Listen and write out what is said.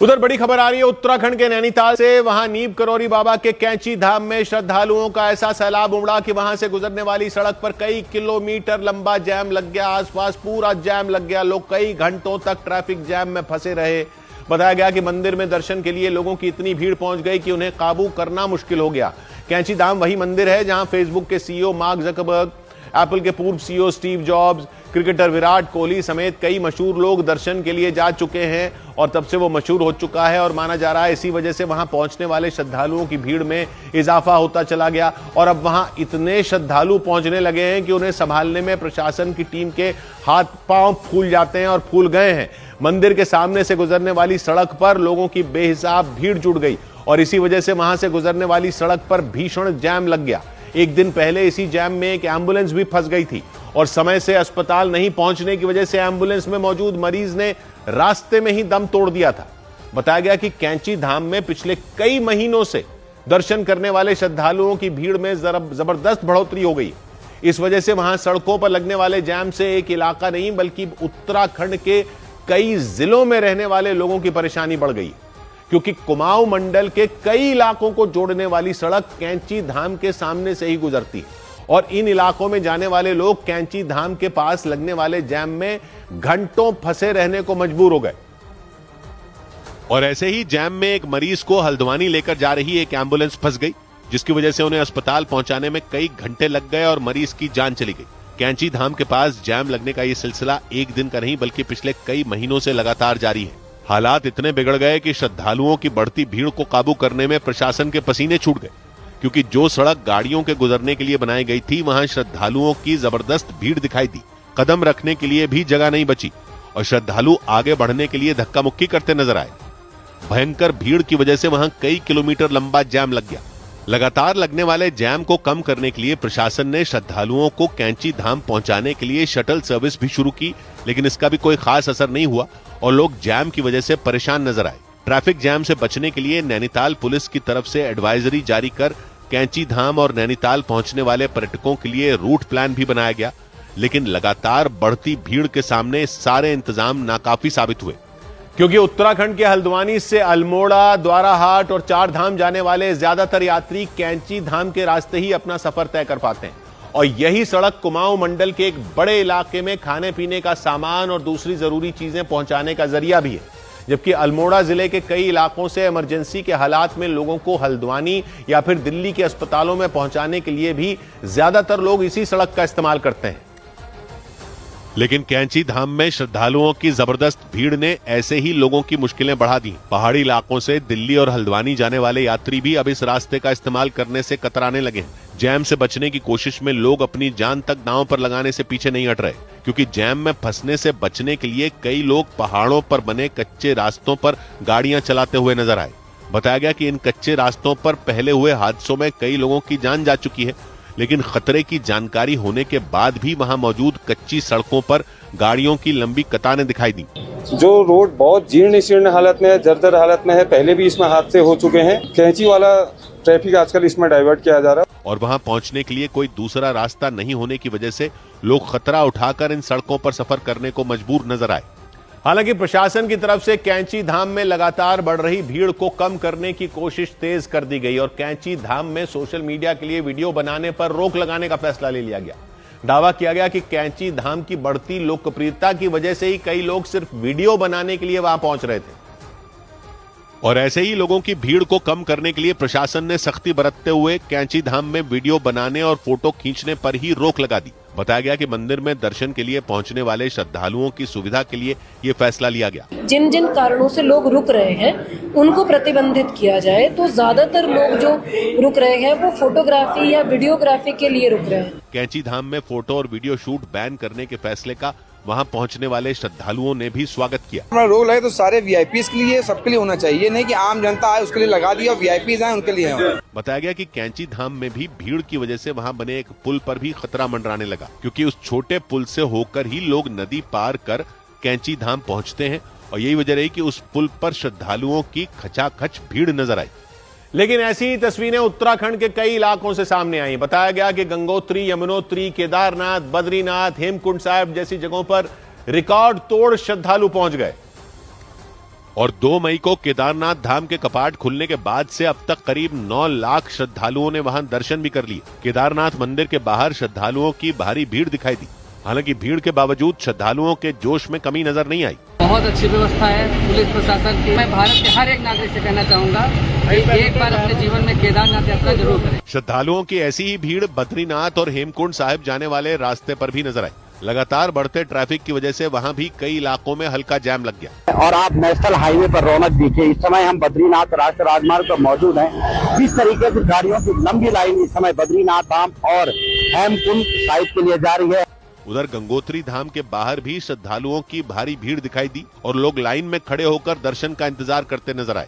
उधर बड़ी खबर आ रही है उत्तराखंड के नैनीताल से। वहां नीम करौरी बाबा के कैंची धाम में श्रद्धालुओं का ऐसा सैलाब उमड़ा कि वहां से गुजरने वाली सड़क पर कई किलोमीटर लंबा जैम लग गया। आसपास पूरा जैम लग गया। लोग कई घंटों तक ट्रैफिक जैम में फंसे रहे। बताया गया कि मंदिर में दर्शन के लिए लोगों की इतनी भीड़ पहुंच गई कि उन्हें काबू करना मुश्किल हो गया। कैंची धाम वही मंदिर है जहां फेसबुक के सीईओ मार्क जकरबर्ग, एप्पल के पूर्व CEO Steve jobs, cricketer Virat Kohli समेत कई मशहूर लोग दर्शन के लिए जा चुके हैं और तब से वो मशहूर हो चुका है। और माना जा रहा है इसी वजह से वहां पहुंचने वाले श्रद्धालुओं की भीड़ में इजाफा होता चला गया और अब वहां इतने श्रद्धालु पहुंचने लगे हैं कि उन्हें संभालने में प्रशासन की टीम के हाथ पांव फूल जाते हैं और फूल गए हैं। मंदिर के सामने से गुजरने वाली सड़क पर लोगों की बेहिसाब भीड़ जुट गई और इसी वजह से वहां से गुजरने वाली सड़क पर भीषण जैम लग गया। एक दिन पहले इसी जैम में एक एम्बुलेंस भी फंस गई थी और समय से अस्पताल नहीं पहुंचने की वजह से एम्बुलेंस में मौजूद मरीज ने रास्ते में ही दम तोड़ दिया था। बताया गया कि कैंची धाम में पिछले कई महीनों से दर्शन करने वाले श्रद्धालुओं की भीड़ में जबरदस्त बढ़ोतरी हो गई। इस वजह से वहां सड़कों पर लगने वाले जैम से एक इलाका नहीं बल्कि उत्तराखंड के कई जिलों में रहने वाले लोगों की परेशानी बढ़ गई, क्योंकि कुमाऊं मंडल के कई इलाकों को जोड़ने वाली सड़क कैंची धाम के सामने से ही गुजरती है और इन इलाकों में जाने वाले लोग कैंची धाम के पास लगने वाले जैम में घंटों फंसे रहने को मजबूर हो गए। और ऐसे ही जैम में एक मरीज को हल्द्वानी लेकर जा रही एक एम्बुलेंस फंस गई, जिसकी वजह से उन्हें अस्पताल पहुंचाने में कई घंटे लग गए और मरीज की जान चली गई। कैंची धाम के पास जैम लगने का यह सिलसिला एक दिन का नहीं बल्कि पिछले कई महीनों से लगातार जारी है। हालात इतने बिगड़ गए कि श्रद्धालुओं की बढ़ती भीड़ को काबू करने में प्रशासन के पसीने छूट गए, क्योंकि जो सड़क गाड़ियों के गुजरने के लिए बनाई गई थी वहां श्रद्धालुओं की जबरदस्त भीड़ दिखाई दी। कदम रखने के लिए भी जगह नहीं बची और श्रद्धालु आगे बढ़ने के लिए धक्का मुक्की करते नजर आए। भयंकर भीड़ की वजह से वहां कई किलोमीटर लंबा जैम लग गया। लगातार लगने वाले जैम को कम करने के लिए प्रशासन ने श्रद्धालुओं को कैंची धाम पहुंचाने के लिए शटल सर्विस भी शुरू की, लेकिन इसका भी कोई खास असर नहीं हुआ और लोग जैम की वजह से परेशान नजर आए। ट्रैफिक जैम से बचने के लिए नैनीताल पुलिस की तरफ से एडवाइजरी जारी कर कैंची धाम और नैनीताल पहुंचने वाले पर्यटकों के लिए रूट प्लान भी बनाया गया, लेकिन लगातार बढ़ती भीड़ के सामने सारे इंतजाम नाकाफी साबित हुए, क्योंकि उत्तराखंड के हल्द्वानी से अल्मोड़ा, द्वाराहाट और चार धाम जाने वाले ज्यादातर यात्री कैंची धाम के रास्ते ही अपना सफर तय कर पाते हैं और यही सड़क कुमाऊं मंडल के एक बड़े इलाके में खाने पीने का सामान और दूसरी जरूरी चीजें पहुंचाने का जरिया भी है। जबकि अल्मोड़ा जिले के कई इलाकों से इमरजेंसी के हालात में लोगों को हल्द्वानी या फिर दिल्ली के अस्पतालों में पहुंचाने के लिए भी ज्यादातर लोग इसी सड़क का इस्तेमाल करते हैं। लेकिन कैंची धाम में श्रद्धालुओं की जबरदस्त भीड़ ने ऐसे ही लोगों की मुश्किलें बढ़ा दी। पहाड़ी इलाकों से दिल्ली और हल्द्वानी जाने वाले यात्री भी अब इस रास्ते का इस्तेमाल करने से कतराने लगे हैं। जैम से बचने की कोशिश में लोग अपनी जान तक दांव पर लगाने से पीछे नहीं हट रहे, क्योंकि जैम में फंसने से बचने के लिए कई लोग पहाड़ों पर बने कच्चे रास्तों पर गाड़ियां चलाते हुए नजर आए। बताया गया कि इन कच्चे रास्तों पर पहले हुए हादसों में कई लोगों की जान जा चुकी है, लेकिन खतरे की जानकारी होने के बाद भी वहां मौजूद कच्ची सड़कों पर गाड़ियों की लंबी कतारें दिखाई दी। जो रोड बहुत जीर्ण शीर्ण हालत में है, जर्जर हालत में है। पहले भी इसमें हादसे हो चुके हैं। कैंची वाला ट्रैफिक आजकल इसमें डाइवर्ट किया जा रहा है और वहां पहुंचने के लिए कोई दूसरा रास्ता नहीं होने की वजह से लोग खतरा उठाकर इन सड़कों पर सफर करने को मजबूर नजर आए। हालांकि प्रशासन की तरफ से कैंची धाम में लगातार बढ़ रही भीड़ को कम करने की कोशिश तेज कर दी गई और कैंची धाम में सोशल मीडिया के लिए वीडियो बनाने पर रोक लगाने का फैसला ले लिया गया। दावा किया गया कि कैंची धाम की बढ़ती लोकप्रियता की वजह से ही कई लोग सिर्फ वीडियो बनाने के लिए वहां पहुंच रहे थे और ऐसे ही लोगों की भीड़ को कम करने के लिए प्रशासन ने सख्ती बरतते हुए कैंची धाम में वीडियो बनाने और फोटो खींचने पर ही रोक लगा दी। बताया गया कि मंदिर में दर्शन के लिए पहुंचने वाले श्रद्धालुओं की सुविधा के लिए ये फैसला लिया गया। जिन जिन कारणों से लोग रुक रहे हैं उनको प्रतिबंधित किया जाए। तो ज्यादातर लोग जो रुक रहे हैं वो फोटोग्राफी या वीडियोग्राफी के लिए रुक रहे हैं। कैंची धाम में फोटो और वीडियो शूट बैन करने के फैसले का वहां पहुंचने वाले श्रद्धालुओं ने भी स्वागत किया। हमारा रोल है तो सारे वीआईपीज के लिए, सबके लिए होना चाहिए, नहीं कि आम जनता आए उसके लिए लगा दिया, वीआईपीज आए उनके लिए है। बताया गया कि कैंची धाम में भी भीड़ की वजह से वहां बने एक पुल पर भी खतरा मंडराने लगा, क्योंकि उस छोटे पुल से होकर ही लोग नदी पार कर कैंची धाम पहुंचते हैं और यही वजह रही कि उस पुल पर श्रद्धालुओं की खचाखच भीड़ नजर आई। लेकिन ऐसी ही तस्वीरें उत्तराखंड के कई इलाकों से सामने आई। बताया गया कि गंगोत्री, यमुनोत्री, केदारनाथ, बद्रीनाथ, हेमकुंड साहिब जैसी जगहों पर रिकॉर्ड तोड़ श्रद्धालु पहुंच गए। और 2 मई को केदारनाथ धाम के कपाट खुलने के बाद से अब तक करीब 9 लाख श्रद्धालुओं ने वहां दर्शन भी कर लिए। केदारनाथ मंदिर के बाहर श्रद्धालुओं की भारी भीड़ दिखाई दी। हालांकि भीड़ के बावजूद श्रद्धालुओं के जोश में कमी नजर नहीं आई। बहुत अच्छी व्यवस्था है पुलिस प्रशासन की। मैं भारत के हर एक नागरिक से कहना चाहूंगा कि एक बार अपने जीवन में केदारनाथ यात्रा जरूर करें। श्रद्धालुओं की ऐसी ही भीड़ बद्रीनाथ और हेमकुंड साहिब जाने वाले रास्ते पर भी नजर आई। लगातार बढ़ते ट्रैफिक की वजह से वहां भी कई इलाकों में हल्का जाम लग गया। और आप नेशनल हाईवे पर रौनक देखिए। इस समय हम बद्रीनाथ राष्ट्रीय राजमार्ग पर मौजूद हैं। जिस तरीके से गाड़ियों की लंबी लाइन इस समय बद्रीनाथ धाम और हेमकुंड साहिब के लिए जा रही है। उधर गंगोत्री धाम के बाहर भी श्रद्धालुओं की भारी भीड़ दिखाई दी और लोग लाइन में खड़े होकर दर्शन का इंतजार करते नजर आए।